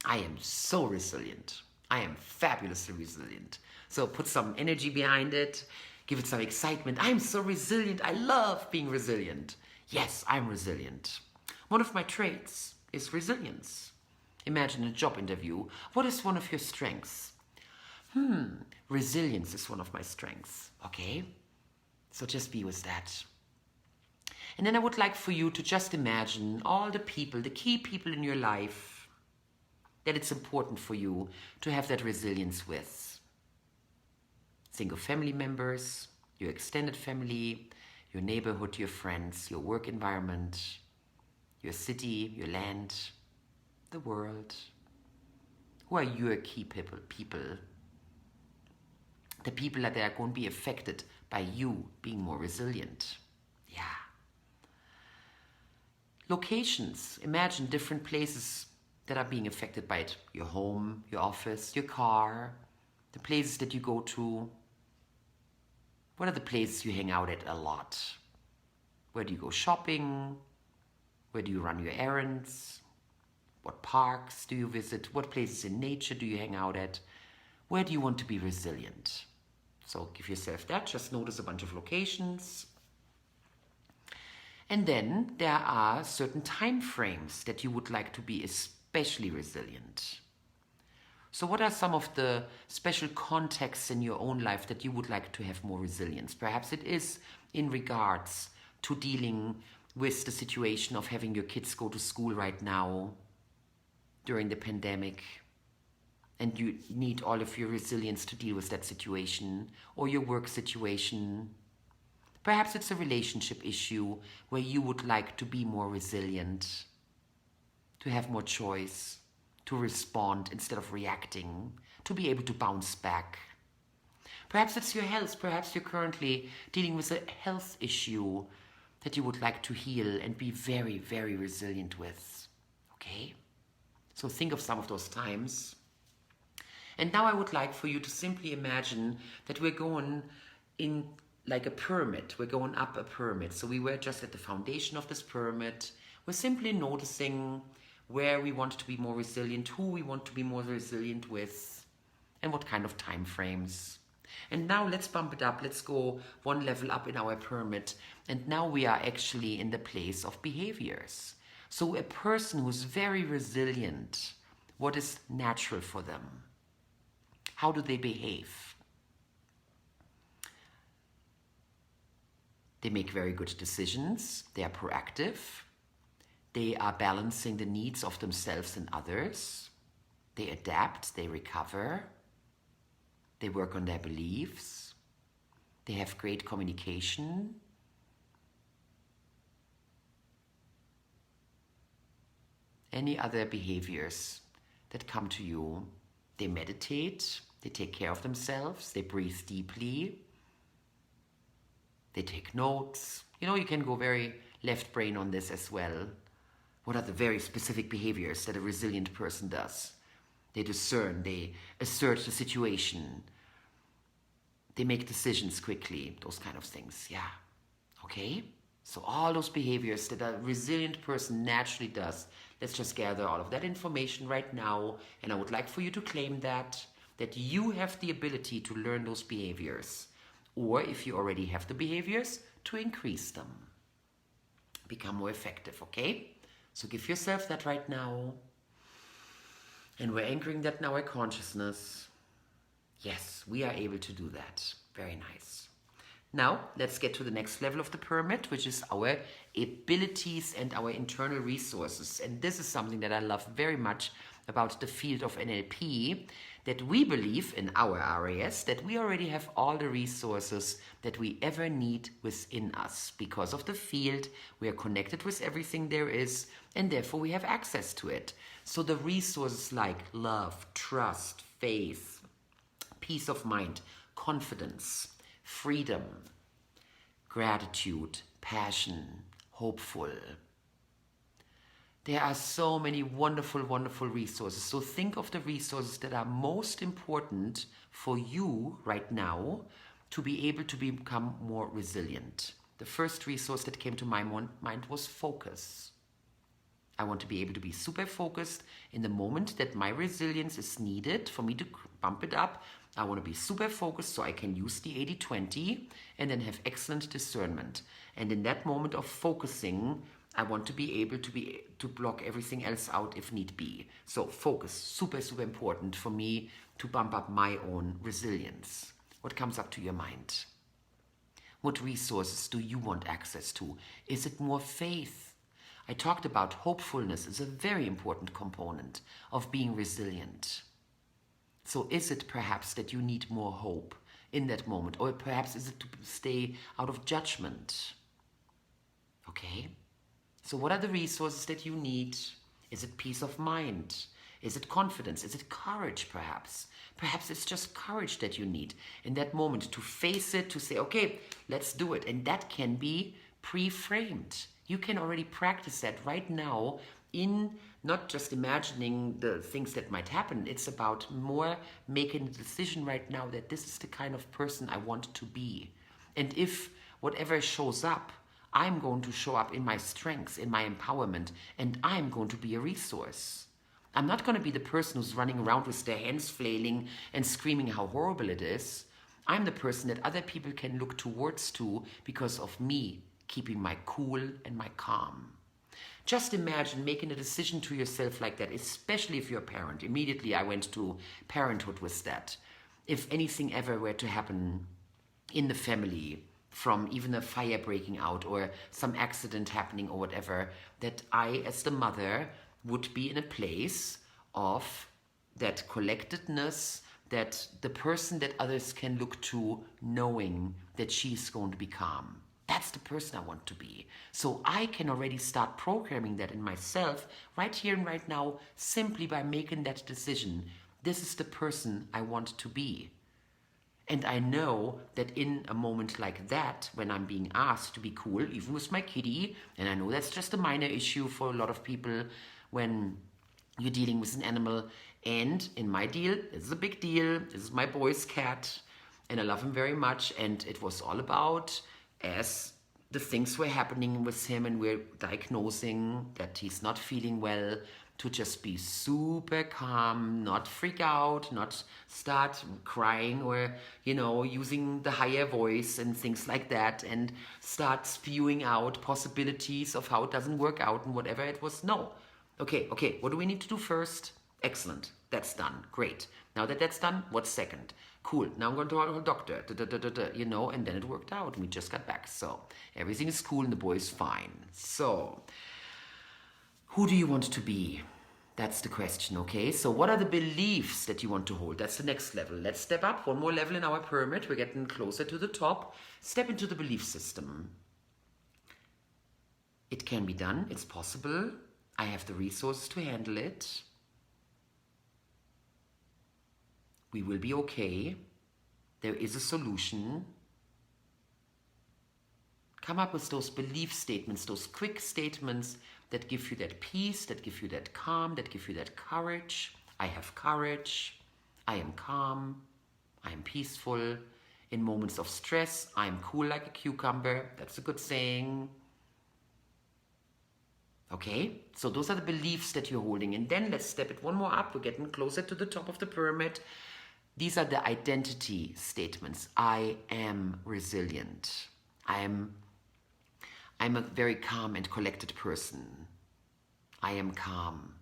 I am so resilient. I am fabulously resilient. So put some energy behind it. Give it some excitement. I'm so resilient. I love being resilient. Yes, I'm resilient. One of my traits is resilience. Imagine a job interview. What is one of your strengths? Resilience is one of my strengths. Okay? So just be with that. And then I would like for you to just imagine all the people, the key people in your life that it's important for you to have that resilience with. Think of family members, your extended family, your neighborhood, your friends, your work environment, your city, your land, the world. Who are your key people? The people that are going to be affected by you being more resilient. Yeah. Locations. Imagine different places that are being affected by it. Your home, your office, your car, the places that you go to. What are the places you hang out at a lot? Where do you go shopping? Where do you run your errands? What parks do you visit? What places in nature do you hang out at? Where do you want to be resilient? So give yourself that. Just notice a bunch of locations. And then there are certain time frames that you would like to be especially resilient. So what are some of the special contexts in your own life that you would like to have more resilience? Perhaps it is in regards to dealing with the situation of having your kids go to school right now during the pandemic, and you need all of your resilience to deal with that situation, or your work situation. Perhaps it's a relationship issue where you would like to be more resilient, to have more choice, to respond instead of reacting, to be able to bounce back. Perhaps it's your health. Perhaps you're currently dealing with a health issue that you would like to heal and be very, very resilient with. Okay? So think of some of those times. And now I would like for you to simply imagine that we're going in like a pyramid. We're going up a pyramid. So we were just at the foundation of this pyramid. We're simply noticing where we want to be more resilient, who we want to be more resilient with, and what kind of time frames. And now let's bump it up. Let's go one level up in our pyramid. And now we are actually in the place of behaviors. So a person who's very resilient, what is natural for them? How do they behave? They make very good decisions. They are proactive. They are balancing the needs of themselves and others. They adapt. They recover. They work on their beliefs. They have great communication. Any other behaviors that come to you? They meditate. They take care of themselves. They breathe deeply. They take notes. You can go very left brain on this as well. What are the very specific behaviors that a resilient person does? They discern. They assert the situation. They make decisions quickly. Those kind of things. Yeah. Okay? So all those behaviors that a resilient person naturally does, let's just gather all of that information right now. And I would like for you to claim that you have the ability to learn those behaviors. Or if you already have the behaviors, to increase them. Become more effective, okay? So give yourself that right now. And we're anchoring that in our consciousness. Yes, we are able to do that. Very nice. Now, let's get to the next level of the pyramid, which is our abilities and our internal resources. And this is something that I love very much about the field of NLP, that we believe in our areas that we already have all the resources that we ever need within us. Because of the field, we are connected with everything there is, and therefore we have access to it. So the resources like love, trust, faith, peace of mind, confidence, freedom, gratitude, passion, hopeful. There are so many wonderful, wonderful resources. So think of the resources that are most important for you right now to be able to become more resilient. The first resource that came to my mind was focus. I want to be able to be super focused in the moment that my resilience is needed for me to bump it up. I want to be super focused so I can use the 80-20 and then have excellent discernment. And in that moment of focusing, I want to be able to block everything else out if need be. So focus, super, super important for me to bump up my own resilience. What comes up to your mind? What resources do you want access to? Is it more faith? I talked about hopefulness is a very important component of being resilient. So is it perhaps that you need more hope in that moment? Or perhaps is it to stay out of judgment? Okay? So what are the resources that you need? Is it peace of mind? Is it confidence? Is it courage perhaps? Perhaps it's just courage that you need in that moment to face it, to say, okay, let's do it. And that can be pre-framed. You can already practice that right now in not just imagining the things that might happen. It's about more making a decision right now that this is the kind of person I want to be. And if whatever shows up, I'm going to show up in my strengths, in my empowerment, and I'm going to be a resource. I'm not going to be the person who's running around with their hands flailing and screaming how horrible it is. I'm the person that other people can look towards to because of me keeping my cool and my calm. Just imagine making a decision to yourself like that, especially if you're a parent. Immediately I went to parenthood with that. If anything ever were to happen in the family, from even a fire breaking out or some accident happening or whatever, that I, as the mother, would be in a place of that collectedness, that the person that others can look to, knowing that she's going to be calm. That's the person I want to be. So I can already start programming that in myself right here and right now, simply by making that decision. This is the person I want to be. And I know that in a moment like that, when I'm being asked to be cool, even with my kitty, and I know that's just a minor issue for a lot of people when you're dealing with an animal. And in my deal, this is a big deal. This is my boy's cat, and I love him very much. And it was all about, as the things were happening with him and we're diagnosing that he's not feeling well, to just be super calm, not freak out, not start crying or, using the higher voice and things like that, and start spewing out possibilities of how it doesn't work out and whatever it was. No. Okay, what do we need to do first? Excellent. That's done. Great. Now that that's done, what's second? Cool. Now I'm going to our doctor, and then it worked out. And we just got back. So everything is cool and the boy is fine. So who do you want to be? That's the question, okay? So what are the beliefs that you want to hold? That's the next level. Let's step up one more level in our pyramid. We're getting closer to the top. Step into the belief system. It can be done. It's possible. I have the resources to handle it. We will be okay. There is a solution. Come up with those belief statements, those quick statements that give you that peace, that give you that calm, that give you that courage. I have courage. I am calm. I am peaceful. In moments of stress, I am cool like a cucumber. That's a good saying. Okay, so those are the beliefs that you're holding. And then let's step it one more up. We're getting closer to the top of the pyramid. These are the identity statements. I am resilient. I'm a very calm and collected person. I am calm.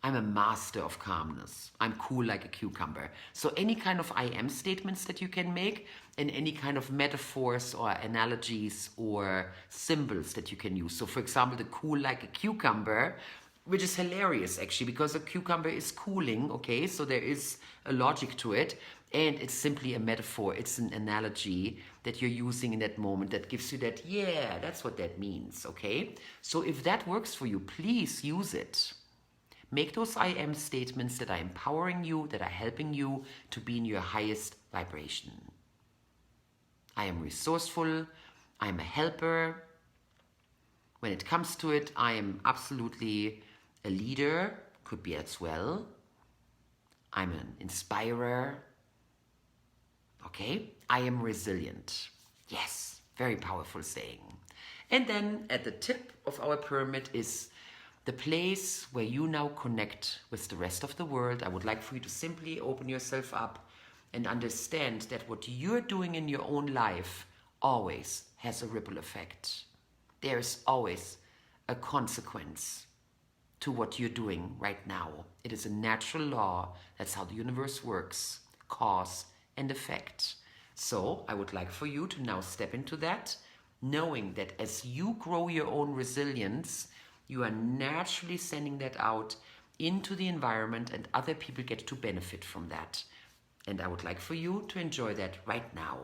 I'm a master of calmness. I'm cool like a cucumber. So any kind of I am statements that you can make, and any kind of metaphors or analogies or symbols that you can use. So for example, the cool like a cucumber, which is hilarious actually, because a cucumber is cooling, okay? So there is a logic to it, and it's simply a metaphor. It's an analogy that you're using in that moment that gives you that, yeah, that's what that means, okay? So if that works for you, please use it. Make those I am statements that are empowering you, that are helping you to be in your highest vibration. I am resourceful. I am a helper. When it comes to it, I am absolutely a leader, could be as well. I'm an inspirer. Okay, I am resilient. Yes, very powerful saying. And then at the tip of our pyramid is the place where you now connect with the rest of the world. I would like for you to simply open yourself up and understand that what you're doing in your own life always has a ripple effect. There is always a consequence to what you're doing right now. It is a natural law. That's how the universe works. Cause and effect. So I would like for you to now step into that, knowing that as you grow your own resilience, you are naturally sending that out into the environment, and other people get to benefit from that. And I would like for you to enjoy that right now.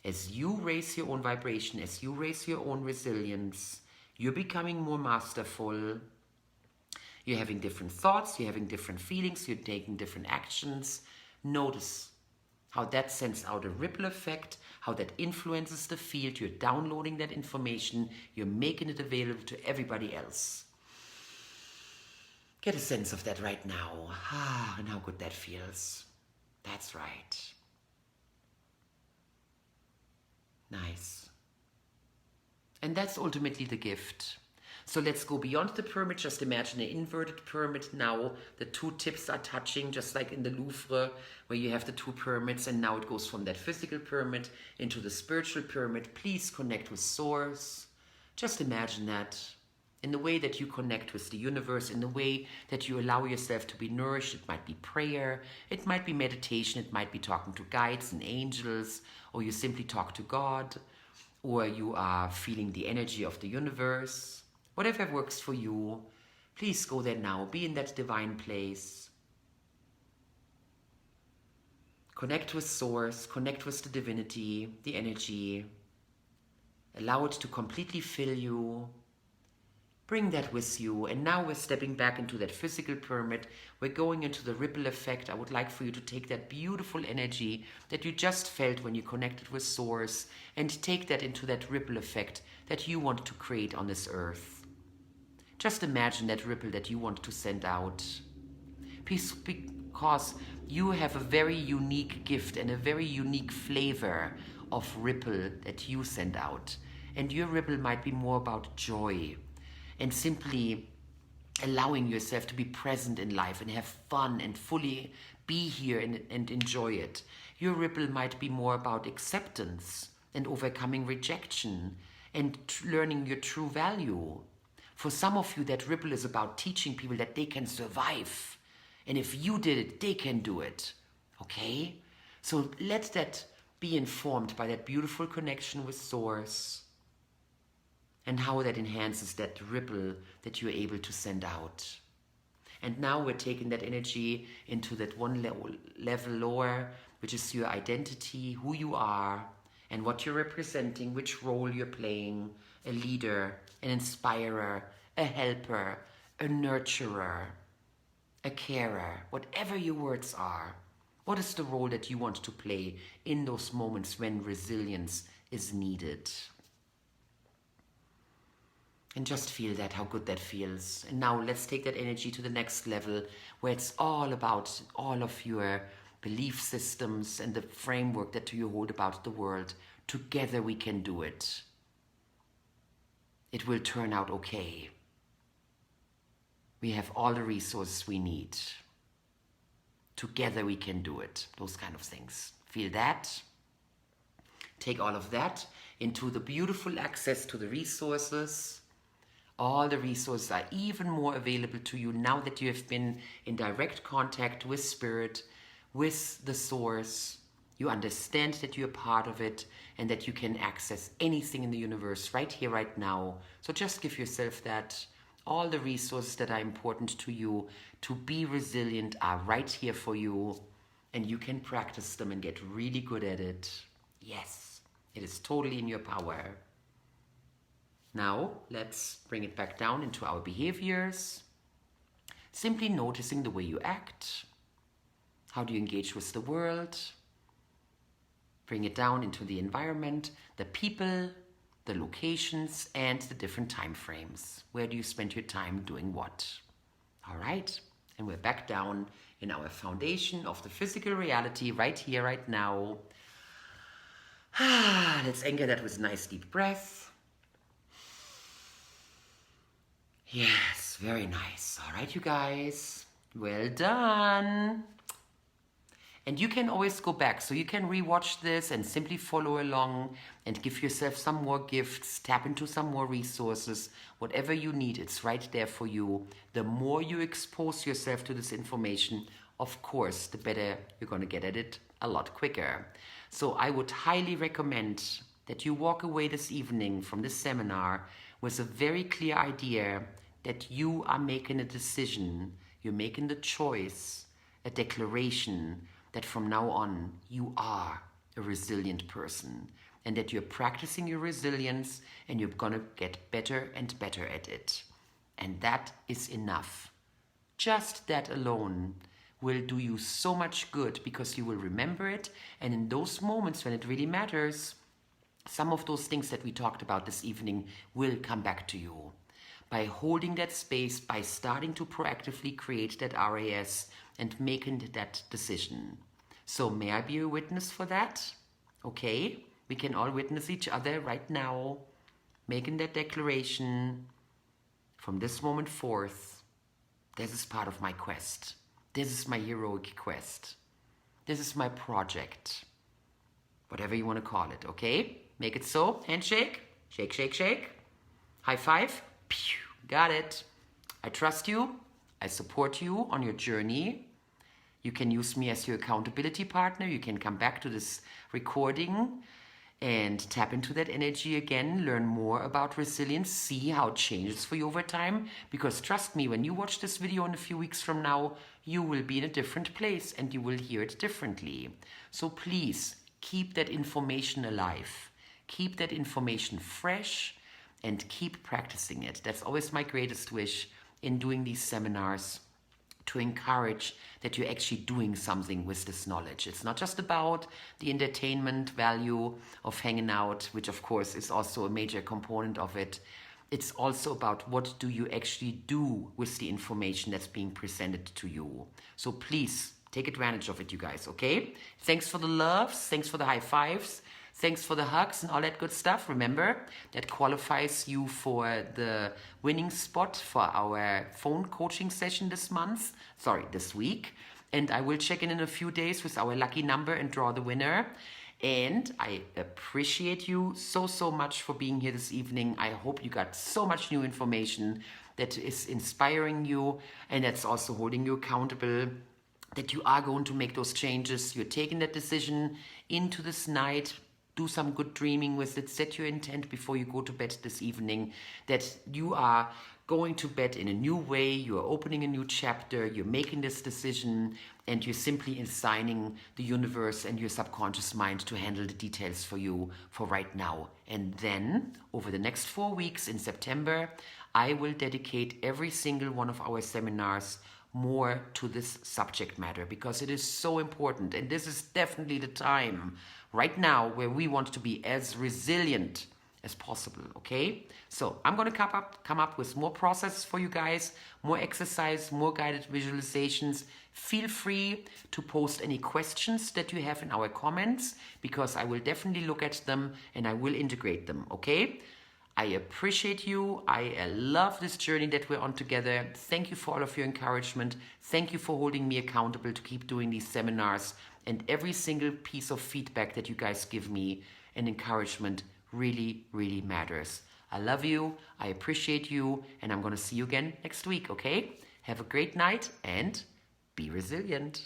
As you raise your own vibration, as you raise your own resilience, you're becoming more masterful. You're having different thoughts, you're having different feelings, you're taking different actions. Notice how that sends out a ripple effect, how that influences the field. You're downloading that information, you're making it available to everybody else. Get a sense of that right now. And how good that feels. That's right. Nice. And that's ultimately the gift. So let's go beyond the pyramid. Just imagine an inverted pyramid now. The two tips are touching, just like in the Louvre, where you have the two pyramids, and now it goes from that physical pyramid into the spiritual pyramid. Please connect with Source. Just imagine that. in the way that you connect with the universe, in the way that you allow yourself to be nourished. It might be prayer, it might be meditation, it might be talking to guides and angels, or you simply talk to God, or you are feeling the energy of the universe. Whatever works for you, please go there now. Be in that divine place. Connect with Source, connect with the divinity, the energy. Allow it to completely fill you. Bring that with you. And now we're stepping back into that physical pyramid. We're going into the ripple effect. I would like for you to take that beautiful energy that you just felt when you connected with Source and take that into that ripple effect that you want to create on this earth. Just imagine that ripple that you want to send out. Because you have a very unique gift and a very unique flavor of ripple that you send out. And your ripple might be more about joy and simply allowing yourself to be present in life and have fun and fully be here and enjoy it. Your ripple might be more about acceptance and overcoming rejection and learning your true value. For some of you, that ripple is about teaching people that they can survive. And if you did it, they can do it. Okay? So let that be informed by that beautiful connection with Source and how that enhances that ripple that you're able to send out. And now we're taking that energy into that one level lower, which is your identity, who you are, and what you're representing, which role you're playing, a leader, an inspirer, a helper, a nurturer, a carer, whatever your words are. What is the role that you want to play in those moments when resilience is needed? And just feel that, how good that feels. And now let's take that energy to the next level, where it's all about all of your belief systems and the framework that you hold about the world. Together we can do it. It will turn out okay. We have all the resources we need. Together we can do it. Those kind of things. Feel that. Take all of that into the beautiful access to the resources. All the resources are even more available to you now that you have been in direct contact with Spirit, with the Source. You understand that you're part of it and that you can access anything in the universe right here, right now. So just give yourself that. All the resources that are important to you to be resilient are right here for you, and you can practice them and get really good at it. Yes, it is totally in your power. Now, let's bring it back down into our behaviors. Simply noticing the way you act. How do you engage with the world? Bring it down into the environment, the people, the locations, and the different time frames. Where do you spend your time doing what? All right, and we're back down in our foundation of the physical reality right here, right now. Let's anchor that with a nice deep breath. Yes, very nice. All right, you guys. Well done. And you can always go back. So you can rewatch this and simply follow along and give yourself some more gifts, tap into some more resources. Whatever you need, it's right there for you. The more you expose yourself to this information, of course, the better you're going to get at it a lot quicker. So I would highly recommend that you walk away this evening from this seminar with a very clear idea that you are making a decision, you're making the choice, a declaration that from now on you are a resilient person and that you're practicing your resilience and you're gonna get better and better at it. And that is enough. Just that alone will do you so much good because you will remember it, and in those moments when it really matters, some of those things that we talked about this evening will come back to you. By holding that space, by starting to proactively create that RAS and making that decision. So may I be a witness for that? Okay, we can all witness each other right now, making that declaration. From this moment forth, this is part of my quest. This is my heroic quest. This is my project. Whatever you want to call it, okay? Make it so. Handshake. Shake, shake, shake. High five. Pew. Got it. I trust you. I support you on your journey. You can use me as your accountability partner. You can come back to this recording and tap into that energy again, learn more about resilience, see how it changes for you over time. Because trust me, when you watch this video in a few weeks from now, you will be in a different place and you will hear it differently. So please keep that information alive. Keep that information fresh and keep practicing it. That's always my greatest wish in doing these seminars, to encourage that you're actually doing something with this knowledge. It's not just about the entertainment value of hanging out, which of course is also a major component of it. It's also about what do you actually do with the information that's being presented to you. So please take advantage of it, you guys, okay? Thanks for the loves, thanks for the high fives, thanks for the hugs and all that good stuff. Remember, that qualifies you for the winning spot for our phone coaching session this week. And I will check in a few days with our lucky number and draw the winner. And I appreciate you so much for being here this evening. I hope you got so much new information that is inspiring you and that's also holding you accountable, that you are going to make those changes. You're taking that decision into this night. Do some good dreaming with it. Set your intent before you go to bed this evening that you are going to bed in a new way. You're opening a new chapter. You're making this decision and you're simply assigning the universe and your subconscious mind to handle the details for you for right now. And then over the next 4 weeks in September, I will dedicate every single one of our seminars more to this subject matter because it is so important. And this is definitely the time right now where we want to be as resilient as possible, okay? So I'm going to come up with more processes for you guys, more exercise, more guided visualizations. Feel free to post any questions that you have in our comments because I will definitely look at them and I will integrate them, okay? I appreciate you. I love this journey that we're on together. Thank you for all of your encouragement. Thank you for holding me accountable to keep doing these seminars. And every single piece of feedback that you guys give me and encouragement really, really matters. I love you. I appreciate you. And I'm going to see you again next week, okay? Have a great night and be resilient.